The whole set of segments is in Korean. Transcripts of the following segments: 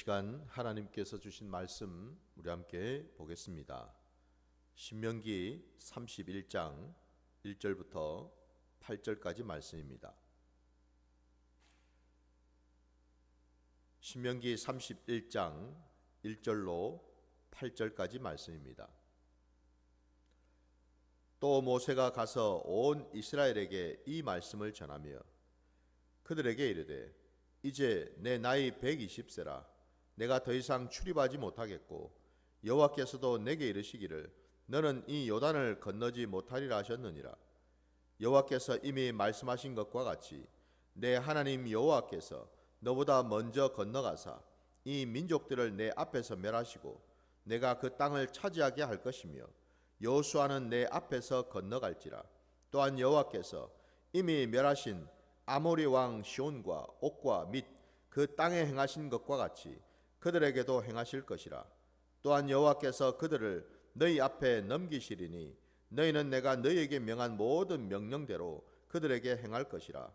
시간 하나님께서 주신 말씀 우리 함께 보겠습니다. 신명기 31장 1절부터 8절까지 말씀입니다. 신명기 31장 1절로 8절까지 말씀입니다. 또 모세가 가서 온 이스라엘에게 이 말씀을 전하며 그들에게 이르되 이제 내 나이 120세라 내가 더 이상 출입하지 못하겠고 여호와께서도 내게 이르시기를 너는 이 요단을 건너지 못하리라 하셨느니라. 여호와께서 이미 말씀하신 것과 같이 내 하나님 여호와께서 너보다 먼저 건너가사 이 민족들을 내 앞에서 멸하시고 내가 그 땅을 차지하게 할 것이며 여호수아는 내 앞에서 건너갈지라. 또한 여호와께서 이미 멸하신 아모리 왕 시온과 옥과 및 그 땅에 행하신 것과 같이 그들에게도 행하실 것이라. 또한 여호와께서 그들을 너희 앞에 넘기시리니 너희는 내가 너희에게 명한 모든 명령대로 그들에게 행할 것이라.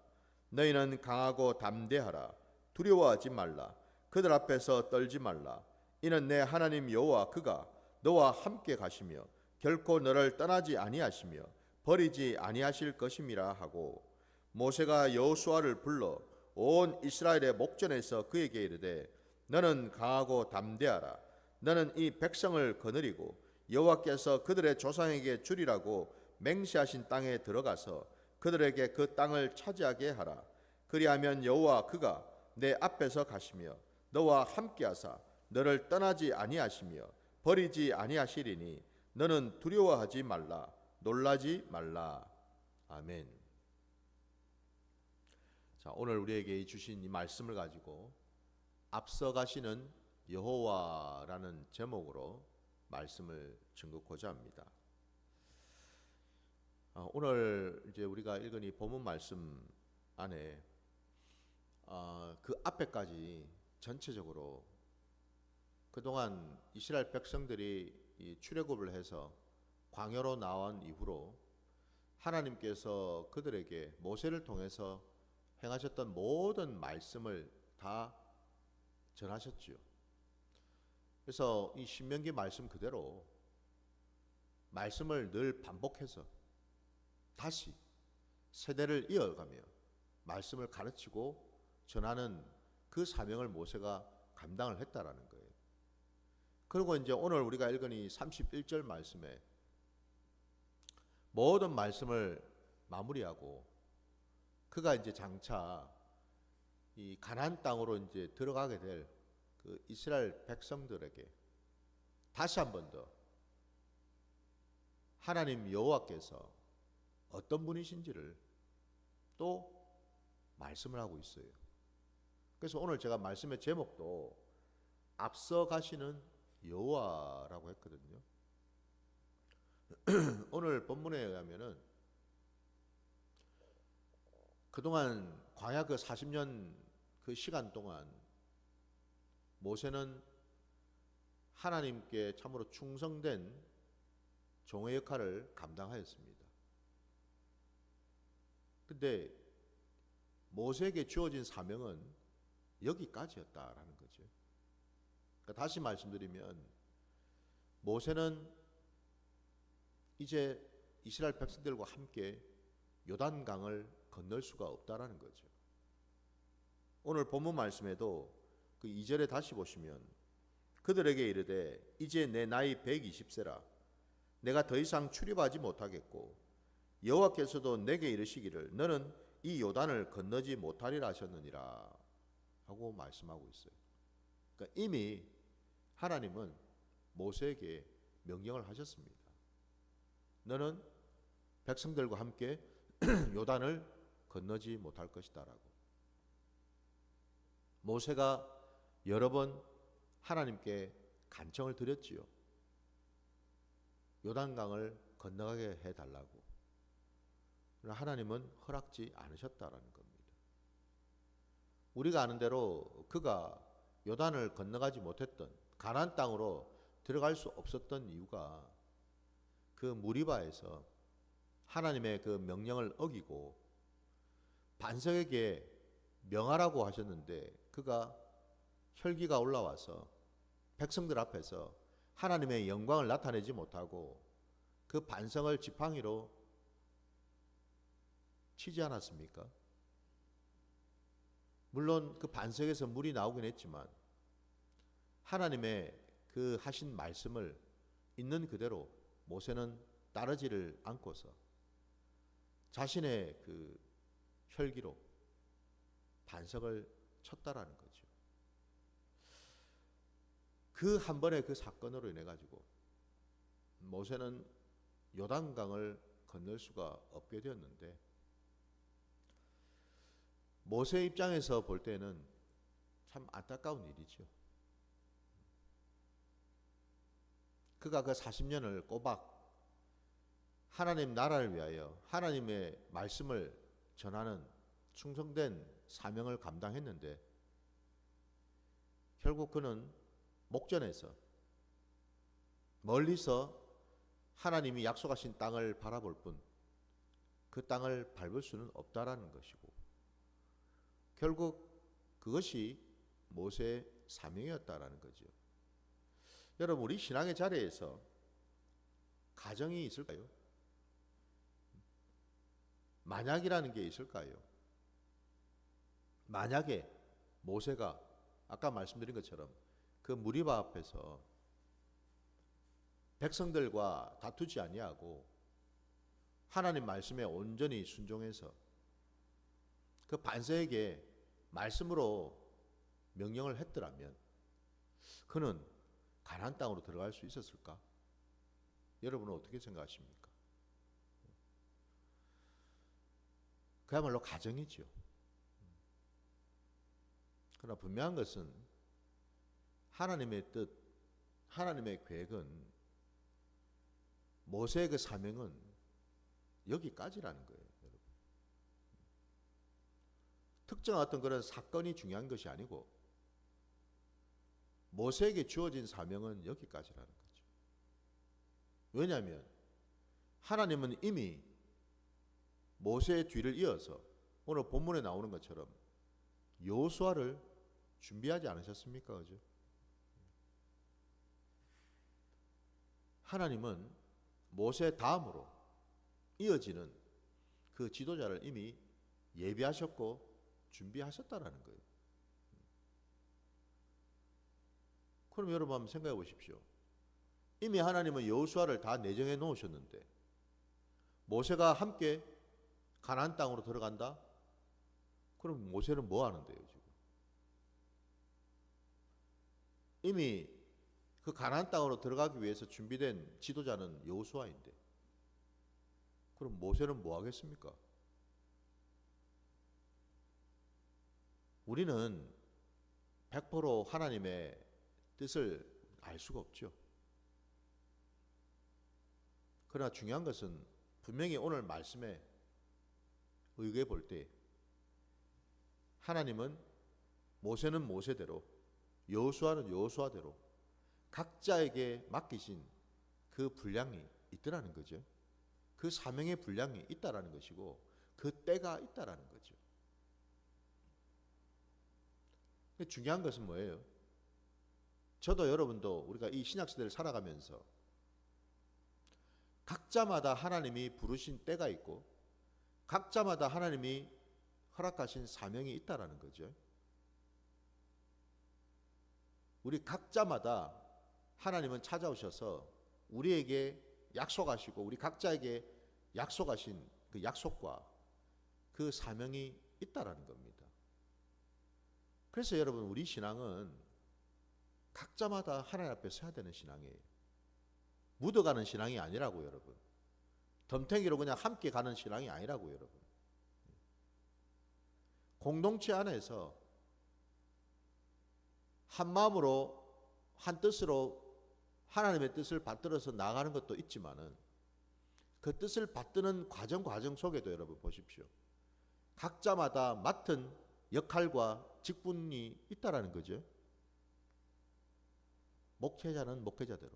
너희는 강하고 담대하라. 두려워하지 말라. 그들 앞에서 떨지 말라. 이는 내 하나님 여호와 그가 너와 함께 가시며 결코 너를 떠나지 아니하시며 버리지 아니하실 것임이라 하고, 모세가 여호수아를 불러 온 이스라엘의 목전에서 그에게 이르되 너는 강하고 담대하라. 너는 이 백성을 거느리고 여호와께서 그들의 조상에게 주리라고 맹세하신 땅에 들어가서 그들에게 그 땅을 차지하게 하라. 그리하면 여호와 그가 내 앞에서 가시며 너와 함께하사 너를 떠나지 아니하시며 버리지 아니하시리니 너는 두려워하지 말라. 놀라지 말라. 아멘. 자, 오늘 우리에게 주신 이 말씀을 가지고 앞서가시는 여호와라는 제목으로 말씀을 전하고자 합니다. 오늘 이제 우리가 읽은 이 본문 말씀 안에 그 앞에까지 전체적으로 그동안 이스라엘 백성들이 이 출애굽을 해서 광야로 나온 이후로 하나님께서 그들에게 모세를 통해서 행하셨던 모든 말씀을 다 전하셨지요. 그래서 이 신명기 말씀 그대로 말씀을 늘 반복해서 다시 세대를 이어가며 말씀을 가르치고 전하는 그 사명을 모세가 감당을 했다라는 거예요. 그리고 이제 오늘 우리가 읽은 이 31절 말씀에 모든 말씀을 마무리하고 그가 이제 장차 이 가나안 땅으로 이제 들어가게 될 그 이스라엘 백성들에게 다시 한 번 더 하나님 여호와께서 어떤 분이신지를 또 말씀을 하고 있어요. 그래서 오늘 제가 말씀의 제목도 앞서 가시는 여호와라고 했거든요. 오늘 본문에 의하면은 그동안 광야 그 40년 그 시간 동안 모세는 하나님께 참으로 충성된 종의 역할을 감당하였습니다. 근데 모세에게 주어진 사명은 여기까지였다라는 거죠. 그러니까 다시 말씀드리면 모세는 이제 이스라엘 백성들과 함께 요단강을 건널 수가 없다라는 거죠. 오늘 본문 말씀에도 그 2절에 다시 보시면 그들에게 이르되 이제 내 나이 120세라 내가 더 이상 출입하지 못하겠고 여호와께서도 내게 이르시기를 너는 이 요단을 건너지 못하리라 하셨느니라 하고 말씀하고 있어요. 그러니까 이미 하나님은 모세에게 명령을 하셨습니다. 너는 백성들과 함께 요단을 건너지 못할 것이다라고. 모세가 여러 번 하나님께 간청을 드렸지요. 요단강을 건너가게 해달라고. 그러나 하나님은 허락지 않으셨다라는 겁니다. 우리가 아는 대로 그가 요단을 건너가지 못했던 가나안 땅으로 들어갈 수 없었던 이유가 그 무리바에서 하나님의 그 명령을 어기고 반석에게 명하라고 하셨는데 그가 혈기가 올라와서 백성들 앞에서 하나님의 영광을 나타내지 못하고 그 반성을 지팡이로 치지 않았습니까? 물론 그 반석에서 물이 나오긴 했지만 하나님의 그 하신 말씀을 있는 그대로 모세는 따르지를 않고서 자신의 그 혈기로 반석을 쳤다라는 거죠. 그 한 번의 그 사건으로 인해 가지고 모세는 요단강을 건널 수가 없게 되었는데, 모세 입장에서 볼 때는 참 안타까운 일이죠. 그가 그 40년을 꼬박 하나님 나라를 위하여 하나님의 말씀을 전하는 충성된 사명을 감당했는데, 결국 그는 목전에서 멀리서 하나님이 약속하신 땅을 바라볼 뿐 그 땅을 밟을 수는 없다라는 것이고, 결국 그것이 모세의 사명이었다라는 거죠. 여러분, 우리 신앙의 자리에서 가정이 있을까요? 만약이라는 게 있을까요? 만약에 모세가 아까 말씀드린 것처럼 그 무리바 앞에서 백성들과 다투지 아니하고 하나님 말씀에 온전히 순종해서 그 반세에게 말씀으로 명령을 했더라면 그는 가나안 땅으로 들어갈 수 있었을까? 여러분은 어떻게 생각하십니까? 그야말로 가정이죠. 그러나 분명한 것은 하나님의 뜻, 하나님의 계획은, 모세의 그 사명은 여기까지라는 거예요, 여러분. 특정한 어떤 그런 사건이 중요한 것이 아니고 모세에게 주어진 사명은 여기까지라는 거죠. 왜냐하면 하나님은 이미 모세의 뒤를 이어서 오늘 본문에 나오는 것처럼 여호수아를 준비하지 않으셨습니까? 그죠? 하나님은 모세 다음으로 이어지는 그 지도자를 이미 예비하셨고 준비하셨다라는 거예요. 그럼 여러분 한번 생각해 보십시오. 이미 하나님은 여호수아를 다 내정해 놓으셨는데 모세가 함께 가나안 땅으로 들어간다? 그럼 모세는 뭐 하는데요, 지금? 이미 그 가나안 땅으로 들어가기 위해서 준비된 지도자는 여호수아인데 그럼 모세는 뭐 하겠습니까? 우리는 100% 하나님의 뜻을 알 수가 없죠. 그러나 중요한 것은 분명히 오늘 말씀에 의거해 볼 때 하나님은 모세는 모세대로, 여호수아는 여호수아대로 각자에게 맡기신 그 분량이 있더라는 거죠. 그 사명의 분량이 있다라는 것이고 그 때가 있다라는 거죠. 중요한 것은 뭐예요? 저도 여러분도 우리가 이 신약시대를 살아가면서 각자마다 하나님이 부르신 때가 있고 각자마다 하나님이 허락하신 사명이 있다라는 거죠. 우리 각자마다 하나님은 찾아오셔서 우리에게 약속하시고 우리 각자에게 약속하신 그 약속과 그 사명이 있다라는 겁니다. 그래서 여러분, 우리 신앙은 각자마다 하나님 앞에 서야 되는 신앙이에요. 묻어가는 신앙이 아니라고, 여러분. 덤탱이로 그냥 함께 가는 신앙이 아니라고, 여러분. 공동체 안에서 한 마음으로 한 뜻으로 하나님의 뜻을 받들어서 나가는 것도 있지만은 그 뜻을 받드는 과정 속에도 여러분 보십시오. 각자마다 맡은 역할과 직분이 있다라는 거죠. 목회자는 목회자대로,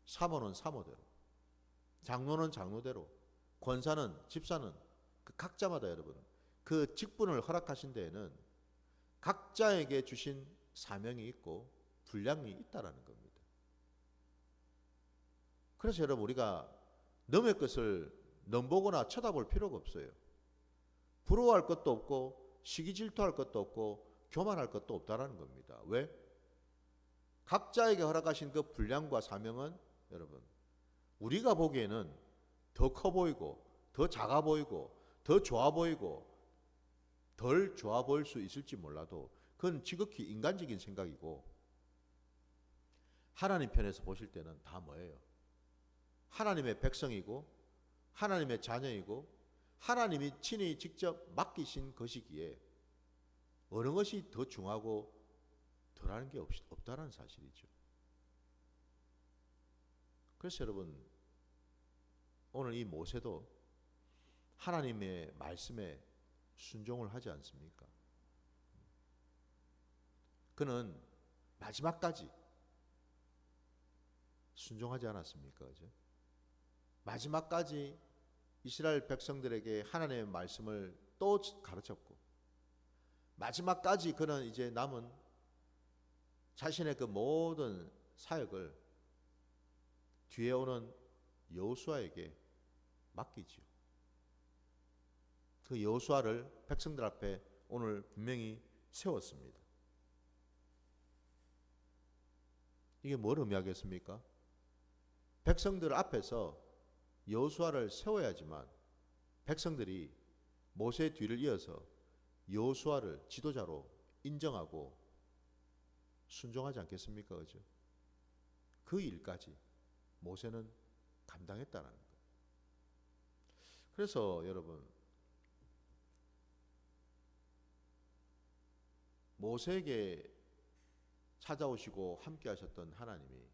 사모는 사모대로, 장로는 장로대로, 권사는 집사는 그 각자마다 여러분 그 직분을 허락하신 데에는 각자에게 주신 사명이 있고 분량이 있다라는 겁니다. 그래서 여러분 우리가 남의 것을 넘보거나 쳐다볼 필요가 없어요. 부러워할 것도 없고 시기 질투할 것도 없고 교만할 것도 없다라는 겁니다. 왜? 각자에게 허락하신 그 분량과 사명은 여러분 우리가 보기에는 더 커 보이고 더 작아 보이고 더 좋아 보이고 덜 좋아 보일 수 있을지 몰라도 그건 지극히 인간적인 생각이고 하나님 편에서 보실 때는 다 뭐예요? 하나님의 백성이고 하나님의 자녀이고 하나님이 친히 직접 맡기신 것이기에 어느 것이 더 중하고 덜하는 게 없다는 사실이죠. 그래서 여러분 오늘 이 모세도 하나님의 말씀에 순종을 하지 않습니까? 그는 마지막까지 순종하지 않았습니까? 그죠? 마지막까지 이스라엘 백성들에게 하나님의 말씀을 또 가르쳤고 마지막까지 그는 이제 남은 자신의 그 모든 사역을 뒤에 오는 여호수아에게 맡기지요. 그 여호수아를 백성들 앞에 오늘 분명히 세웠습니다. 이게 뭘 의미하겠습니까? 백성들 앞에서 여호수아를 세워야지만 백성들이 모세 뒤를 이어서 여호수아를 지도자로 인정하고 순종하지 않겠습니까? 그죠? 그 일까지 모세는 감당했다는 거예요. 그래서 여러분 모세에게 찾아오시고 함께 하셨던 하나님이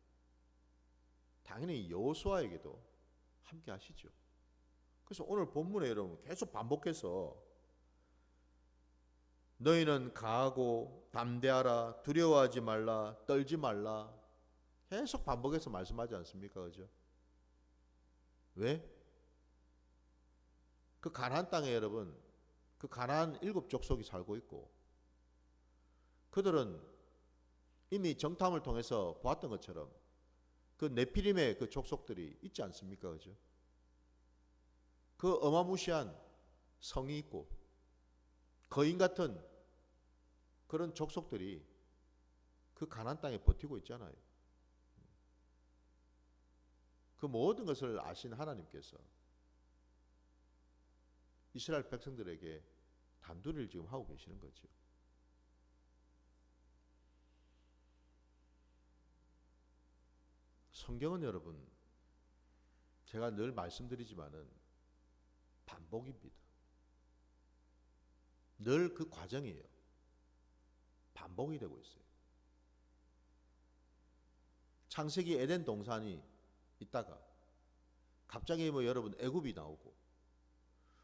당연히 여호수아에게도 함께 하시죠. 그래서 오늘 본문에 여러분 계속 반복해서 너희는 강하고 담대하라, 두려워하지 말라, 떨지 말라 계속 반복해서 말씀하지 않습니까? 그죠? 왜? 그 가나안 땅에 여러분 그 가나안 7족속이 살고 있고 그들은 이미 정탐을 통해서 보았던 것처럼 그 네피림의 그 족속들이 있지 않습니까? 그죠? 그 어마무시한 성이 있고 거인 같은 그런 족속들이 그 가나안 땅에 버티고 있잖아요. 그 모든 것을 아신 하나님께서 이스라엘 백성들에게 단둘이를 지금 하고 계시는 거죠. 성경은 여러분 제가 늘 말씀드리지만은 반복입니다. 늘 그 과정이에요. 반복이 되고 있어요. 창세기 에덴 동산이 있다가 갑자기 뭐 여러분 애굽이 나오고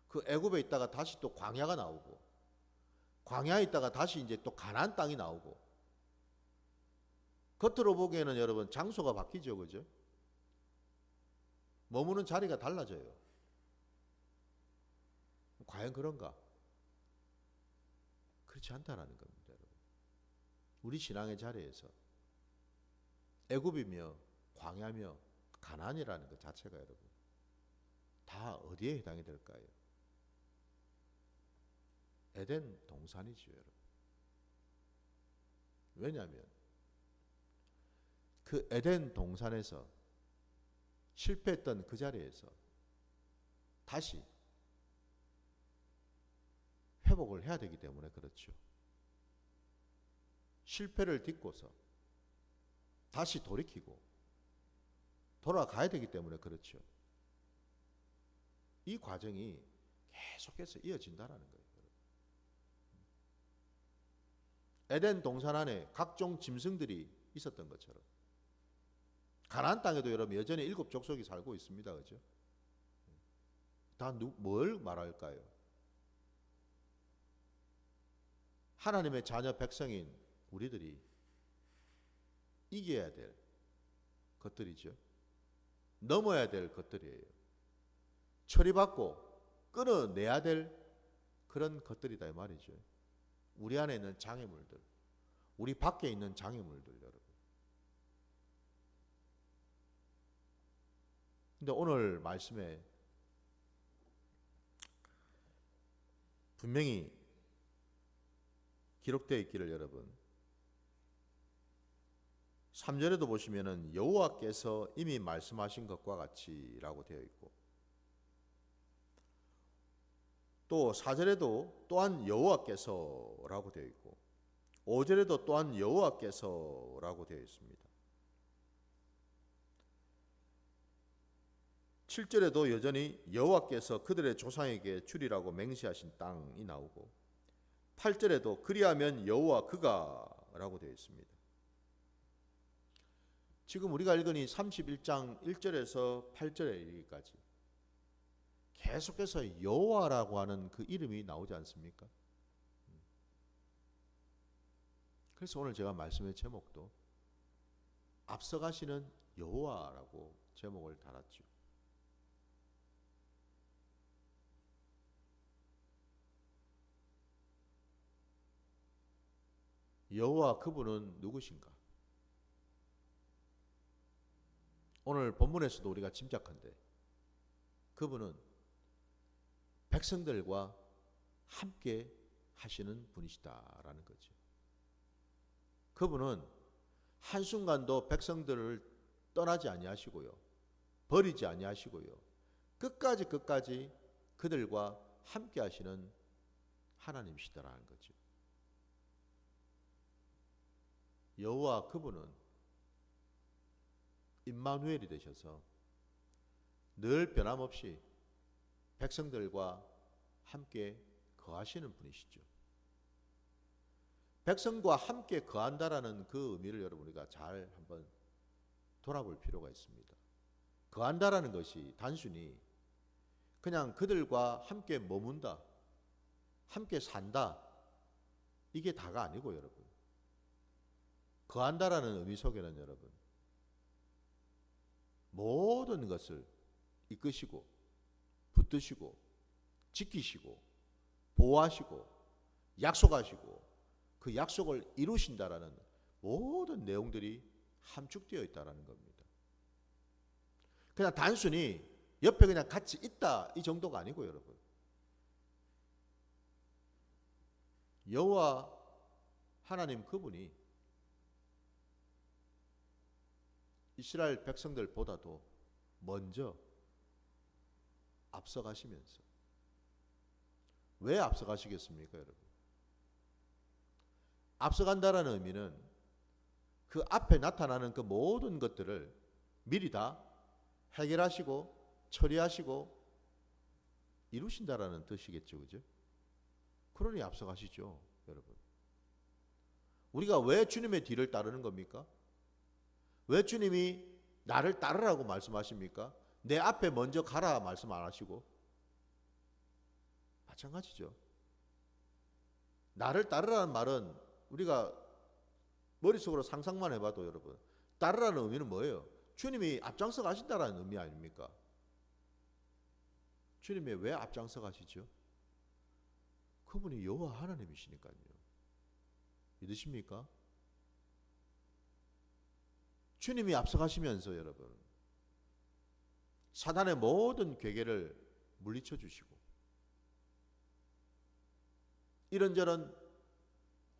그 애굽에 있다가 다시 또 광야가 나오고 광야에 있다가 다시 이제 또 가나안 땅이 나오고 겉으로 보기에는 여러분 장소가 바뀌죠. 그죠? 머무는 자리가 달라져요. 과연 그런가? 그렇지 않다라는 겁니다. 여러분. 우리 신앙의 자리에서 애굽이며 광야며 가나안이라는 것 자체가 여러분 다 어디에 해당이 될까요? 에덴 동산이죠. 여러분. 왜냐하면 그 에덴 동산에서 실패했던 그 자리에서 다시 회복을 해야 되기 때문에 그렇죠. 실패를 딛고서 다시 돌이키고 돌아가야 되기 때문에 그렇죠. 이 과정이 계속해서 이어진다는 거예요. 에덴 동산 안에 각종 짐승들이 있었던 것처럼 가나안 땅에도 여러분 여전히 7족속이 살고 있습니다. 그죠? 다 뭘 말할까요? 하나님의 자녀 백성인 우리들이 이겨야 될 것들이죠. 넘어야 될 것들이에요. 처리받고 끊어내야 될 그런 것들이다 이 말이죠. 우리 안에 있는 장애물들, 우리 밖에 있는 장애물들 여러분. 근데 오늘 말씀에 분명히 기록되어 있기를 여러분 3절에도 보시면은 여호와께서 이미 말씀하신 것과 같이라고 되어 있고 또 4절에도 또한 여호와께서라고 되어 있고 5절에도 또한 여호와께서라고 되어 있습니다. 7절에도 여전히 여호와께서 그들의 조상에게 주리라고 맹세하신 땅이 나오고 8절에도 그리하면 여호와 그가라고 되어 있습니다. 지금 우리가 읽은 이 31장 1절에서 8절에 이르기까지 계속해서 여호와라고 하는 그 이름이 나오지 않습니까? 그래서 오늘 제가 말씀의 제목도 앞서가시는 여호와라고 제목을 달았죠. 여호와 그분은 누구신가? 오늘 본문에서도 우리가 짐작한데 그분은 백성들과 함께 하시는 분이시다라는 거죠. 그분은 한순간도 백성들을 떠나지 아니하시고요. 버리지 아니하시고요. 끝까지 그들과 함께 하시는 하나님이시다라는 거죠. 여호와 그분은 임마누엘이 되셔서 늘 변함없이 백성들과 함께 거하시는 분이시죠. 백성과 함께 거한다라는 그 의미를 여러분 우리가 잘 한번 돌아볼 필요가 있습니다. 거한다라는 것이 단순히 그냥 그들과 함께 머문다, 함께 산다 이게 다가 아니고 여러분 거한다라는 의미 속에는 여러분 모든 것을 이끄시고 붙드시고 지키시고 보호하시고 약속하시고 그 약속을 이루신다라는 모든 내용들이 함축되어 있다라는 겁니다. 그냥 단순히 옆에 그냥 같이 있다 이 정도가 아니고 여러분 여호와 하나님 그분이 이스라엘 백성들보다도 먼저 앞서가시면서 왜 앞서가시겠습니까 여러분? 앞서간다라는 의미는 그 앞에 나타나는 그 모든 것들을 미리 다 해결하시고 처리하시고 이루신다라는 뜻이겠죠. 그죠? 그러니 앞서가시죠 여러분. 우리가 왜 주님의 뒤를 따르는 겁니까? 왜 주님이 나를 따르라고 말씀하십니까? 내 앞에 먼저 가라 말씀 안 하시고 마찬가지죠. 나를 따르라는 말은 우리가 머릿속으로 상상만 해봐도 여러분 따르라는 의미는 뭐예요? 주님이 앞장서 가신다라는 의미 아닙니까? 주님이 왜 앞장서 가시죠? 그분이 여호와 하나님이시니까요. 믿으십니까? 주님이 앞서가시면서 여러분 사단의 모든 괴계를 물리쳐 주시고 이런저런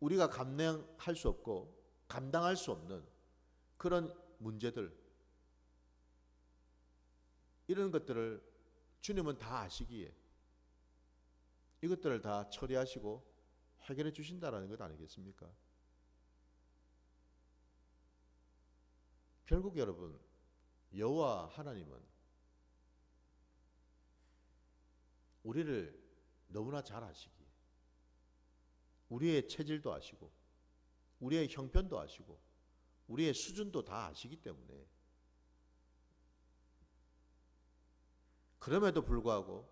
우리가 감당할 수 없고 감당할 수 없는 그런 문제들 이런 것들을 주님은 다 아시기에 이것들을 다 처리하시고 해결해 주신다라는 것 아니겠습니까? 결국 여러분 여호와 하나님은 우리를 너무나 잘 아시기에 우리의 체질도 아시고 우리의 형편도 아시고 우리의 수준도 다 아시기 때문에 그럼에도 불구하고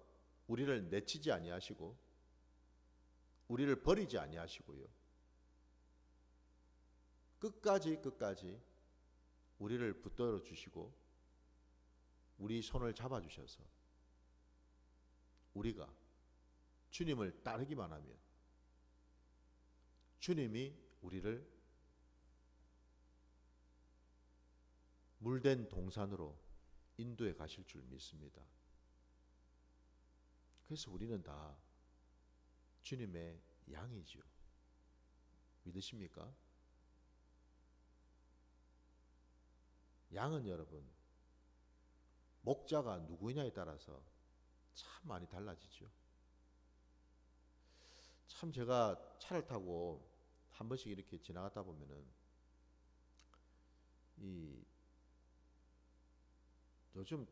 우리를 내치지 아니하시고 우리를 버리지 아니하시고요. 끝까지 우리를 붙들어 주시고 우리 손을 잡아 주셔서 우리가 주님을 따르기만 하면 주님이 우리를 물된 동산으로 인도에 가실 줄 믿습니다. 그래서 우리는 다 주님의 양이죠. 믿으십니까? 양은 여러분 목자가 누구냐에 따라서 참 많이 달라지죠. 참 제가 차를 타고 한 번씩 이렇게 지나가다 보면은 이 요즘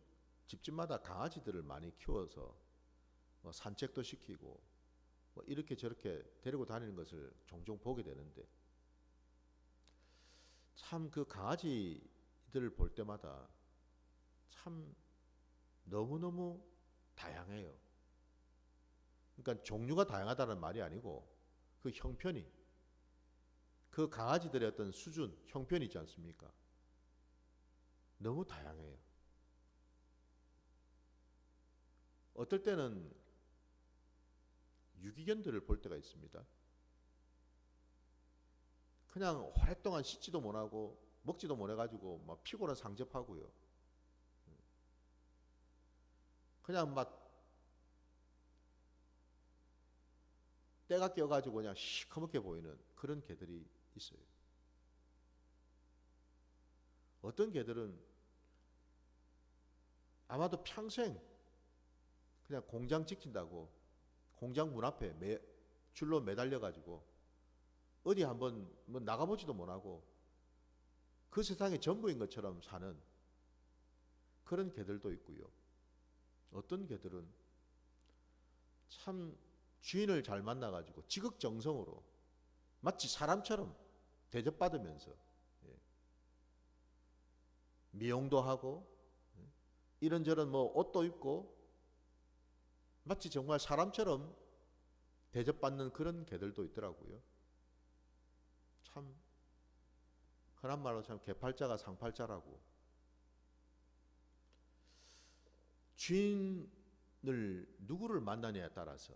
집집마다 강아지들을 많이 키워서 뭐 산책도 시키고 뭐 이렇게 저렇게 데리고 다니는 것을 종종 보게 되는데 참 그 강아지들을 볼 때마다 참 너무너무 다양해요. 그러니까 종류가 다양하다는 말이 아니고 그 형편이 그 강아지들의 어떤 수준, 형편이 있지 않습니까? 너무 다양해요. 어떨 때는 유기견들을 볼 때가 있습니다. 그냥 오랫동안 씻지도 못하고 먹지도 못해가지고 막 피곤한 상접하고요. 그냥 막 때가 껴가지고 그냥 시커멓게 보이는 그런 개들이 있어요. 어떤 개들은 아마도 평생 그냥 공장 지킨다고 공장 문 앞에 줄로 매달려가지고 어디 한번 뭐 나가보지도 못하고 그 세상의 전부인 것처럼 사는 그런 개들도 있고요. 어떤 개들은 참 주인을 잘 만나가지고 지극정성으로 마치 사람처럼 대접받으면서 미용도 하고 이런저런 뭐 옷도 입고 마치 정말 사람처럼 대접받는 그런 개들도 있더라고요. 참 흔한 말로 참 개팔자가 상팔자라고. 주인을 누구를 만나냐에 따라서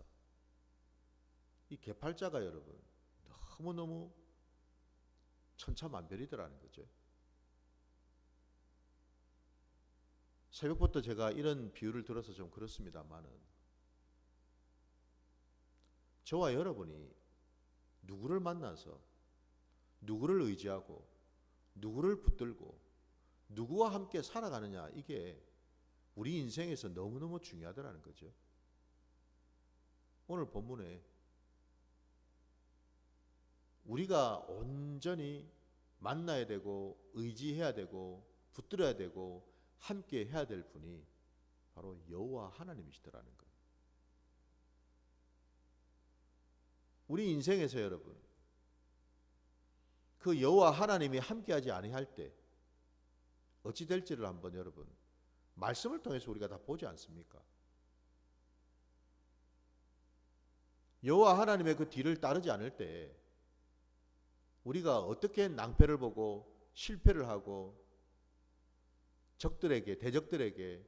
이 개팔자가 여러분 너무너무 천차만별이더라는 거죠. 새벽부터 제가 이런 비유를 들어서 좀 그렇습니다만은 저와 여러분이 누구를 만나서 누구를 의지하고 누구를 붙들고 누구와 함께 살아가느냐 이게 우리 인생에서 너무너무 중요하더라는 거죠. 오늘 본문에 우리가 온전히 만나야 되고 의지해야 되고 붙들어야 되고 함께 해야 될 분이 바로 여호와 하나님이시더라는 거예요. 우리 인생에서 여러분 그 여호와 하나님이 함께하지 아니할 때 어찌 될지를 한번 여러분 말씀을 통해서 우리가 다 보지 않습니까? 여호와 하나님의 그 뒤를 따르지 않을 때 우리가 어떻게 낭패를 보고 실패를 하고 적들에게 대적들에게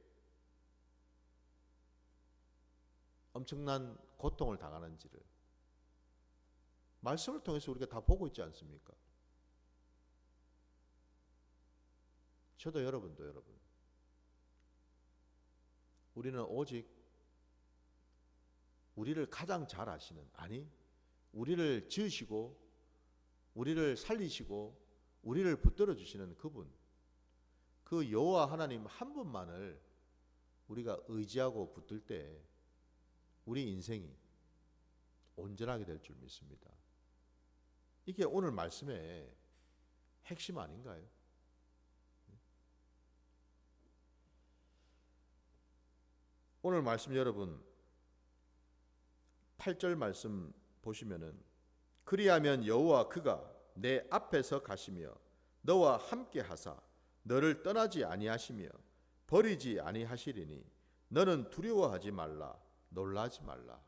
엄청난 고통을 당하는지를 말씀을 통해서 우리가 다 보고 있지 않습니까? 저도 여러분도 여러분 우리는 오직 우리를 가장 잘 아시는 아니 우리를 지으시고 우리를 살리시고 우리를 붙들어 주시는 그분 그 여호와 하나님 한 분만을 우리가 의지하고 붙들 때 우리 인생이 온전하게 될 줄 믿습니다. 이게 오늘 말씀의 핵심 아닌가요? 오늘 말씀 여러분 8절 말씀 보시면은 그리하면 여호와 그가 내 앞에서 가시며 너와 함께 하사 너를 떠나지 아니하시며 버리지 아니하시리니 너는 두려워하지 말라 놀라지 말라.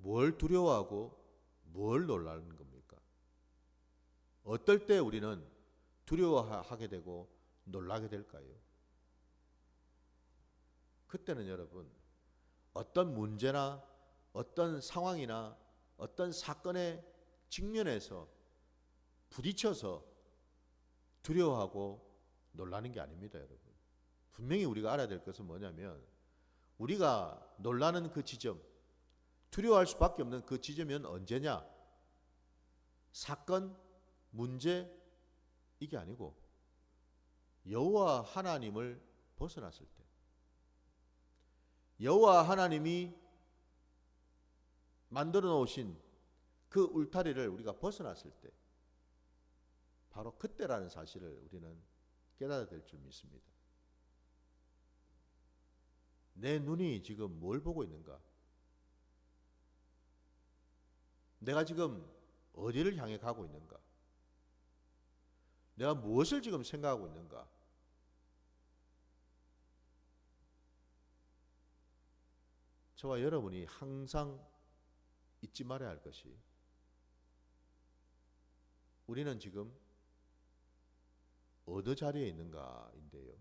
뭘 두려워하고 뭘 놀라는 겁니까? 어떨 때 우리는 두려워하게 되고 놀라게 될까요? 그때는 여러분 어떤 문제나 어떤 상황이나 어떤 사건에 직면해서 부딪혀서 두려워하고 놀라는 게 아닙니다, 여러분. 분명히 우리가 알아야 될 것은 뭐냐면 우리가 놀라는 그 지점, 두려워할 수밖에 없는 그 지점은 언제냐? 사건, 문제 이게 아니고 여호와 하나님을 벗어났을 때, 여호와 하나님이 만들어 놓으신 그 울타리를 우리가 벗어났을 때, 바로 그때라는 사실을 우리는 깨달아야 될 줄 믿습니다. 내 눈이 지금 뭘 보고 있는가? 내가 지금 어디를 향해 가고 있는가? 내가 무엇을 지금 생각하고 있는가? 저와 여러분이 항상 잊지 말아야 할 것이, 우리는 지금 어느 자리에 있는가인데요.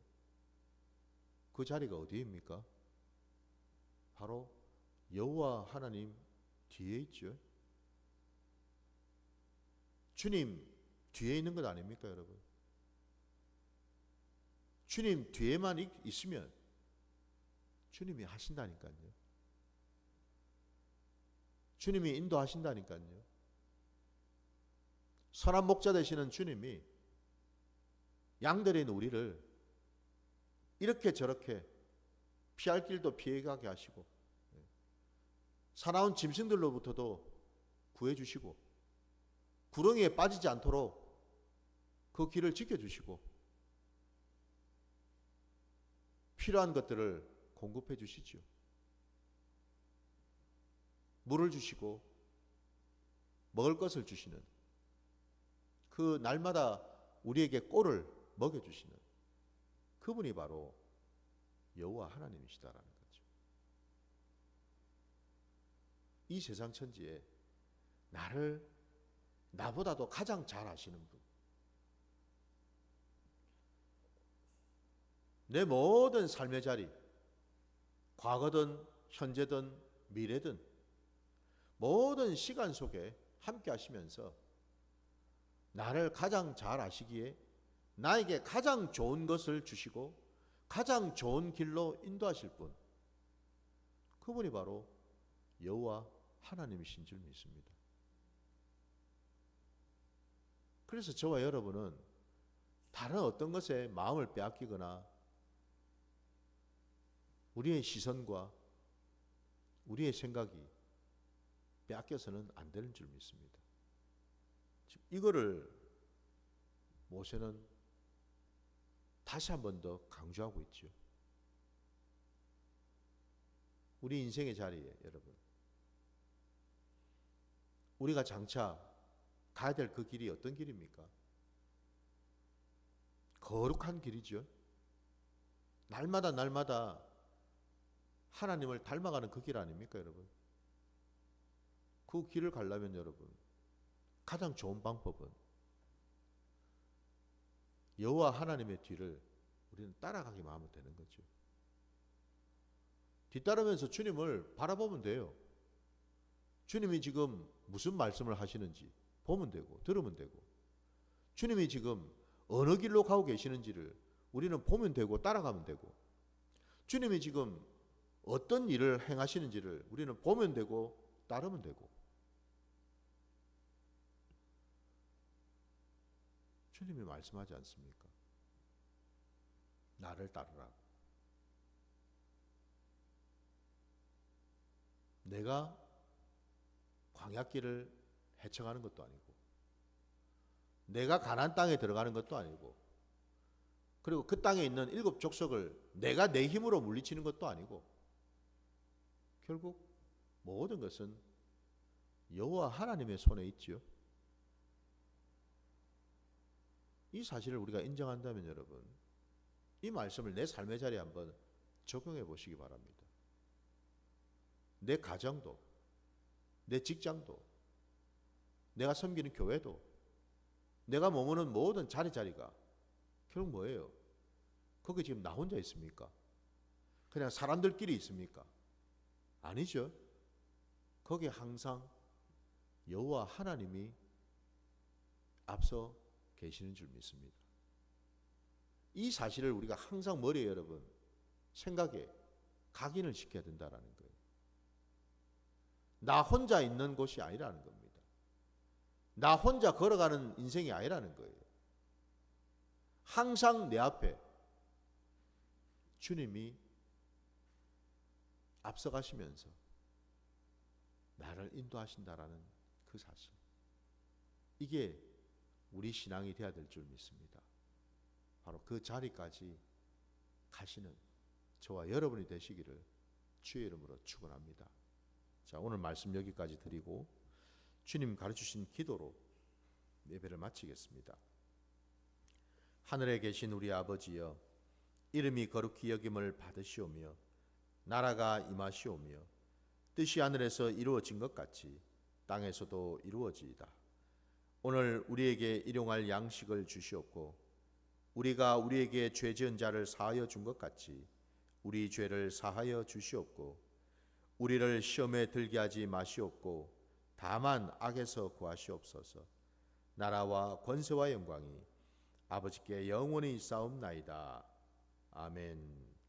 그 자리가 어디입니까? 바로 여호와 하나님 뒤에 있죠. 주님 뒤에 있는 것 아닙니까, 여러분? 주님 뒤에만 있으면 주님이 하신다니까요. 주님이 인도하신다니까요. 선한 목자 되시는 주님이 양들인 우리를 이렇게 저렇게 피할 길도 피해가게 하시고, 사나운 짐승들로부터도 구해주시고, 구렁이에 빠지지 않도록 그 길을 지켜주시고, 필요한 것들을 공급해 주시지요. 물을 주시고 먹을 것을 주시는, 그 날마다 우리에게 꼴을 먹여주시는 그분이 바로 여호와 하나님이시다라는 거죠. 이 세상 천지에 나를 나보다도 가장 잘 아시는 분, 내 모든 삶의 자리, 과거든 현재든 미래든 모든 시간 속에 함께 하시면서 나를 가장 잘 아시기에 나에게 가장 좋은 것을 주시고 가장 좋은 길로 인도하실 분, 그분이 바로 여호와 하나님이신 줄 믿습니다. 그래서 저와 여러분은 다른 어떤 것에 마음을 빼앗기거나 우리의 시선과 우리의 생각이 빼앗겨서는 안 되는 줄 믿습니다. 이거를 모세는 다시 한 번 더 강조하고 있죠. 우리 인생의 자리에 여러분, 우리가 장차 가야 될 그 길이 어떤 길입니까? 거룩한 길이죠. 날마다 날마다 하나님을 닮아가는 그 길 아닙니까, 여러분? 그 길을 가려면 여러분, 가장 좋은 방법은 여호와 하나님의 뒤를 우리는 따라가기만 하면 되는 거죠. 뒤따르면서 주님을 바라보면 돼요. 주님이 지금 무슨 말씀을 하시는지 보면 되고 들으면 되고, 주님이 지금 어느 길로 가고 계시는지를 우리는 보면 되고 따라가면 되고, 주님이 지금 어떤 일을 행하시는지를 우리는 보면 되고 따르면 되고, 주님이 말씀하지 않습니까? 나를 따르라. 내가 광야길을 헤쳐가는 것도 아니고, 내가 가나안 땅에 들어가는 것도 아니고, 그리고 그 땅에 있는 7 족속을 내가 내 힘으로 물리치는 것도 아니고, 결국 모든 것은 여호와 하나님의 손에 있지요. 이 사실을 우리가 인정한다면 여러분, 이 말씀을 내 삶의 자리에 한번 적용해 보시기 바랍니다. 내 가정도, 내 직장도, 내가 섬기는 교회도, 내가 머무는 모든 자리자리가 결국 뭐예요? 거기 지금 나 혼자 있습니까? 그냥 사람들끼리 있습니까? 아니죠. 거기에 항상 여호와 하나님이 앞서 계시는 줄 믿습니다. 이 사실을 우리가 항상 머리에 여러분 생각에 각인을 시켜야 된다라는 거예요. 나 혼자 있는 곳이 아니라는 겁니다. 나 혼자 걸어가는 인생이 아니라는 거예요. 항상 내 앞에 주님이 앞서가시면서 나를 인도하신다라는 그 사실. 이게 우리 신앙이 되어야 될 줄 믿습니다. 바로 그 자리까지 가시는 저와 여러분이 되시기를 주의 이름으로 축원합니다. 자, 오늘 말씀 여기까지 드리고 주님 가르치신 기도로 예배를 마치겠습니다. 하늘에 계신 우리 아버지여, 이름이 거룩히 여김을 받으시오며 나라가 임하시오며 뜻이 하늘에서 이루어진 것 같이 땅에서도 이루어지이다. 오늘 우리에게 일용할 양식을 주시옵고 우리가 우리에게 죄 지은 자를 사하여 준 것 같이 우리 죄를 사하여 주시옵고 우리를 시험에 들게 하지 마시옵고 다만 악에서 구하시옵소서. 나라와 권세와 영광이 아버지께 영원히 있사옵나이다. 아멘.